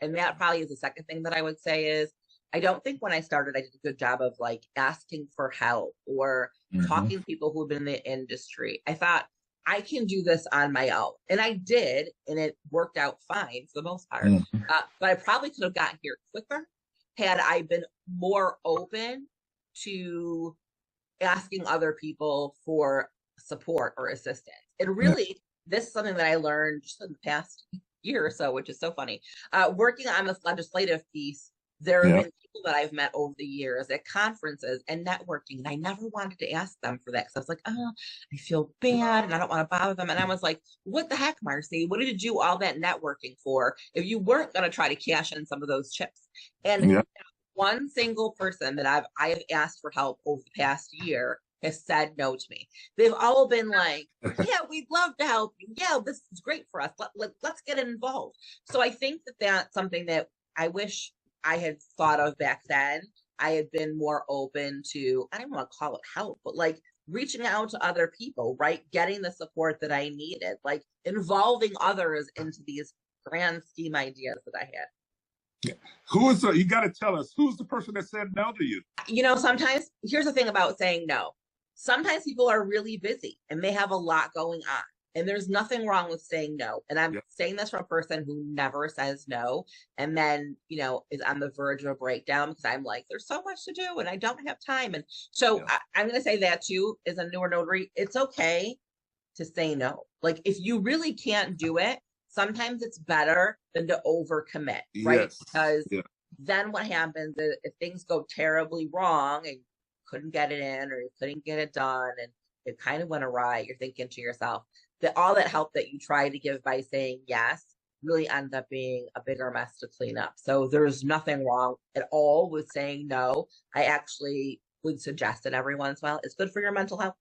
And that probably is the second thing that I would say is, I don't think when I started, I did a good job of like asking for help or talking to people who have been in the industry. I thought I can do this on my own. And I did, and it worked out fine for the most part. But I probably could have gotten here quicker had I been more open to asking other people for support or assistance. And really, this is something that I learned just in the past year or so, which is so funny. Working on this legislative piece, there have been people that I've met over the years at conferences and networking, and I never wanted to ask them for that because I was like, oh, I feel bad and I don't want to bother them. And I was like, what the heck, Marcy? What did you do all that networking for if you weren't going to try to cash in some of those chips? And one single person that I have asked for help over the past year has said no to me. They've all been like, yeah, we'd love to help you. Yeah, this is great for us. Let's get involved. So I think that that's something that I wish I had thought of back then. I had been more open to, I don't want to call it help, but like reaching out to other people, right? Getting the support that I needed, like involving others into these grand scheme ideas that I had. Who is you got to tell us, who's the person that said no to you? You know, sometimes, here's the thing about saying no. Sometimes people are really busy and they have a lot going on. And there's nothing wrong with saying no. And I'm saying this from a person who never says no and then, you know, is on the verge of a breakdown because I'm like, there's so much to do and I don't have time. And so I'm going to say that too, as a newer notary, it's okay to say no. Like if you really can't do it, sometimes it's better than to overcommit, right? Because then what happens is if things go terribly wrong and you couldn't get it in or you couldn't get it done and it kind of went awry, you're thinking to yourself that all that help that you try to give by saying yes really ends up being a bigger mess to clean up. So there's nothing wrong at all with saying no. I actually would suggest it every once in a while. It's good for your mental health.